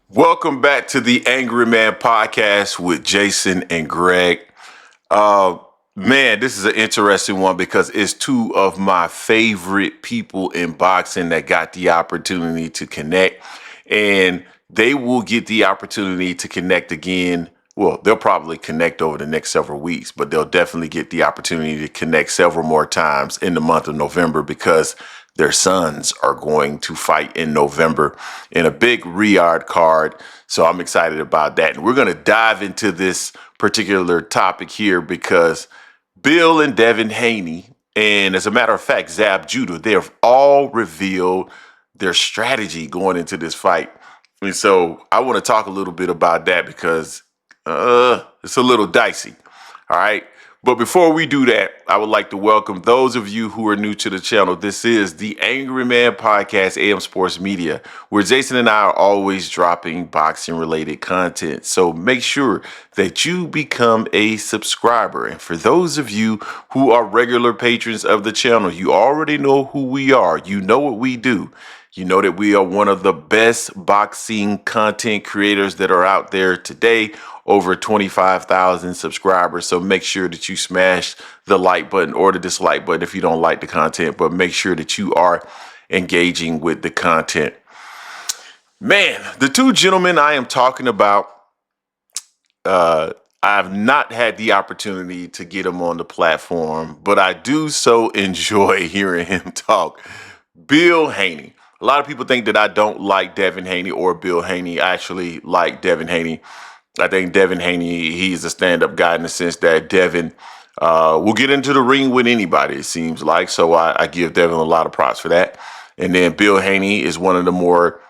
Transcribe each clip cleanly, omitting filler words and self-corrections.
Welcome back to the Angry Man podcast with Jason and Greg. Uh, man, this is an interesting one because it's two of my favorite people in boxing that got the opportunity to connect, and they will get the opportunity to connect again. Well, they'll probably connect over the next several weeks, but they'll definitely get the opportunity to connect several more times in the month of November because their sons are going to fight in November in a big Riyadh card. So I'm excited about that. And we're going to dive into this particular topic here because Bill and Devin Haney, and as a matter of fact, Zab Judah, they have all revealed their strategy going into this fight. And so I want to talk a little bit about that because it's a little dicey. All right. But before we do that, I would like to welcome those of you who are new to the channel. This is the Angry Man Podcast, AM Sports Media, where Jason and I are always dropping boxing related content. So make sure that you become a subscriber. And for those of you who are regular patrons of the channel, you already know who we are. You know what we do. You know that we are one of the best boxing content creators that are out there today, over 25,000 subscribers. So make sure that you smash the like button or the dislike button if you don't like the content, but make sure that you are engaging with the content. Man, the two gentlemen I am talking about, I've not had the opportunity to get them on the platform, but I do so enjoy hearing him talk. Bill Haney. A lot of people think that I don't like Devin Haney or Bill Haney. I actually like Devin Haney. I think Devin Haney, he's a stand-up guy in the sense that Devin will get into the ring with anybody, it seems like. So I give Devin a lot of props for that. And then Bill Haney is one of the more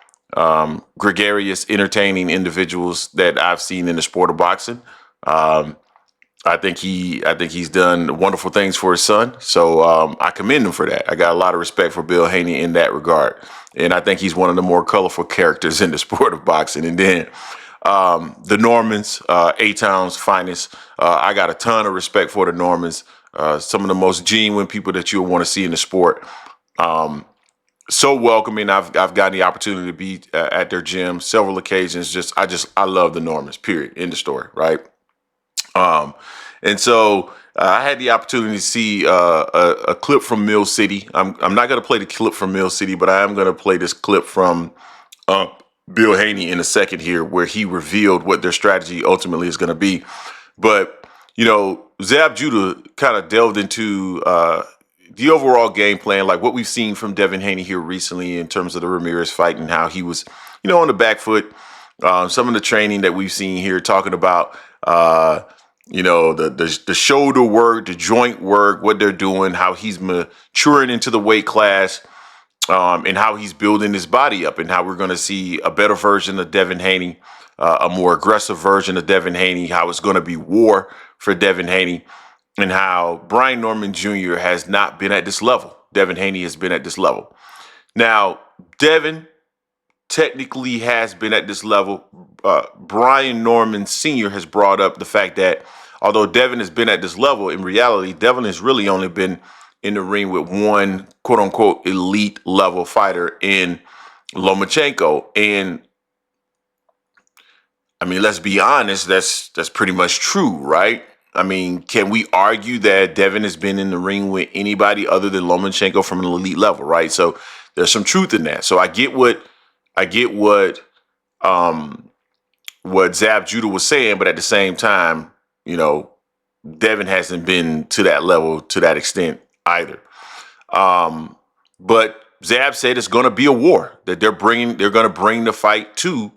gregarious, entertaining individuals that I've seen in the sport of boxing. I think he's done wonderful things for his son. So I commend him for that. I got a lot of respect for Bill Haney in that regard. And I think he's one of the more colorful characters in the sport of boxing. And then the Normans, A-Town's finest. I got a ton of respect for the Normans. Some of the most genuine people that you'll want to see in the sport. So welcoming. I've gotten the opportunity to be at their gym several occasions. I love the Normans, period. End of story, right? And so I had the opportunity to see a clip from Mill City. I'm not going to play the clip from Mill City, but I am going to play this clip from Bill Haney in a second here, where he revealed what their strategy ultimately is going to be. But, Zab Judah kind of delved into the overall game plan, like what we've seen from Devin Haney here recently in terms of the Ramirez fight and how he was, on the back foot. Some of the training that we've seen here talking about the shoulder work, the joint work, what they're doing, how he's maturing into the weight class, and how he's building his body up, and how we're going to see a better version of Devin Haney, a more aggressive version of Devin Haney, how it's going to be war for Devin Haney, and how Brian Norman Jr. has not been at this level. Devin Haney has been at this level. Now, Devin technically has been at this level. Brian Norman Sr. has brought up the fact that although Devin has been at this level, in reality, Devin has really only been in the ring with one quote unquote elite level fighter in Lomachenko. And I mean, let's be honest, that's pretty much true, right? I mean, can we argue that Devin has been in the ring with anybody other than Lomachenko from an elite level, right? So there's some truth in that. So I get what Zab Judah was saying, but at the same time, Devin hasn't been to that level to that extent either. But Zab said it's going to be a war, that they're going to bring the fight to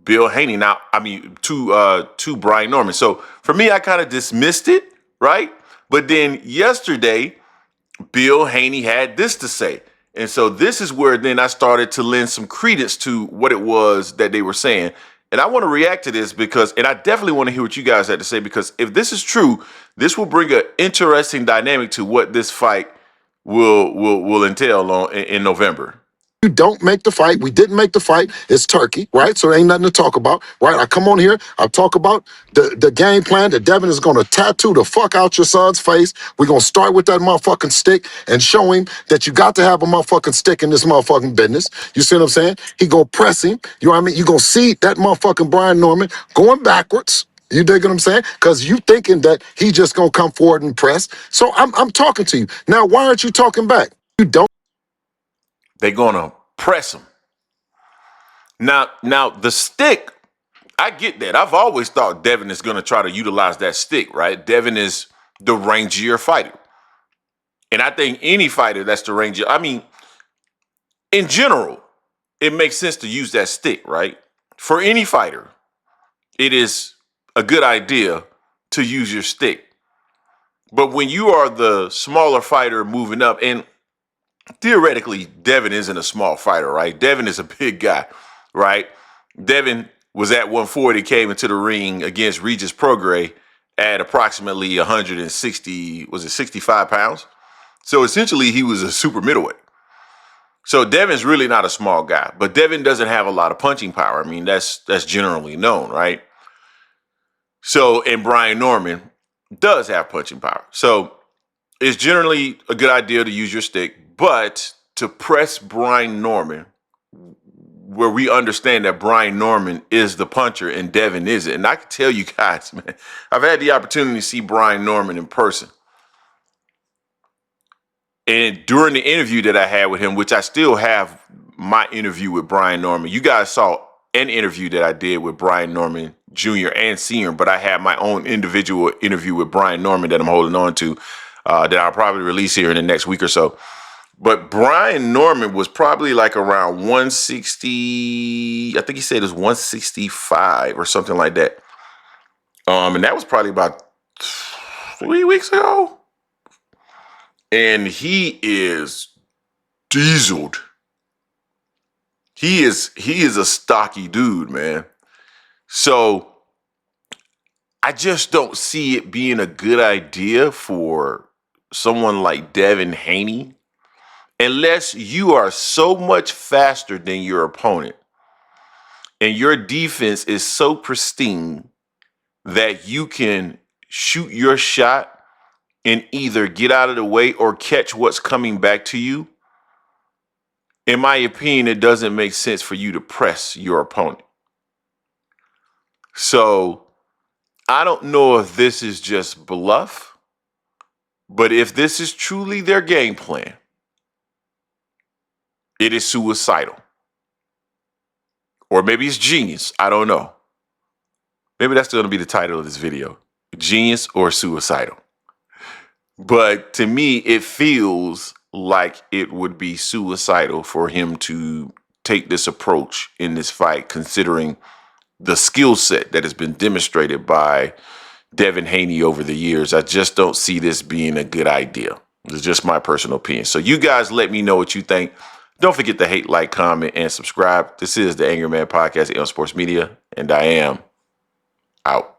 Bill Haney. Now, I mean, to Brian Norman. So for me, I kind of dismissed it, right? But then yesterday, Bill Haney had this to say. And so this is where then I started to lend some credence to what it was that they were saying. And I want to react to this and I definitely want to hear what you guys had to say, because if this is true, this will bring an interesting dynamic to what this fight will entail in November. You don't make the fight. We didn't make the fight. It's Turkey, right? So there ain't nothing to talk about, right? I come on here. I talk about the game plan that Devin is going to tattoo the fuck out your son's face. We're going to start with that motherfucking stick and show him that you got to have a motherfucking stick in this motherfucking business. You see what I'm saying? He going to press him. You know what I mean? You going to see that motherfucking Brian Norman going backwards. You dig what I'm saying? Because you thinking that he just going to come forward and press. So I'm talking to you. Now, why aren't you talking back? You don't. They're going to press him. Now the stick, I get that. I've always thought Devin is going to try to utilize that stick, right? Devin is the rangier fighter. And I think any fighter that's the rangier, I mean, in general, it makes sense to use that stick, right? For any fighter, it is a good idea to use your stick. But when you are the smaller fighter moving up, and theoretically, Devin isn't a small fighter, right? Devin is a big guy, right? Devin was at 140, came into the ring against Regis Prograis at approximately 160, was it 65 pounds? So essentially, he was a super middleweight. So Devin's really not a small guy, but Devin doesn't have a lot of punching power. I mean, that's generally known, right? So, and Brian Norman does have punching power. So it's generally a good idea to use your stick, but to press Brian Norman, where we understand that Brian Norman is the puncher and Devin isn't. And I can tell you guys, man, I've had the opportunity to see Brian Norman in person. And during the interview that I had with him, which I still have my interview with Brian Norman, you guys saw an interview that I did with Brian Norman Jr. and Sr., but I had my own individual interview with Brian Norman that I'm holding on to that I'll probably release here in the next week or so. But Brian Norman was probably like around 160, I think he said it was 165 or something like that. And that was probably about 3 weeks ago. And he is dieseled. He is a stocky dude, man. So I just don't see it being a good idea for someone like Devin Haney, unless you are so much faster than your opponent and your defense is so pristine that you can shoot your shot and either get out of the way or catch what's coming back to you. In my opinion, it doesn't make sense for you to press your opponent. So I don't know if this is just bluff, but if this is truly their game plan, it is suicidal. Or maybe it's genius. I don't know. Maybe that's going to be the title of this video. Genius or suicidal. But to me, it feels like it would be suicidal for him to take this approach in this fight, considering the skill set that has been demonstrated by Devin Haney over the years. I just don't see this being a good idea. It's just my personal opinion. So you guys let me know what you think. Don't forget to hate, like, comment, and subscribe. This is the Angry Man Podcast, on Sports Media, and I am out.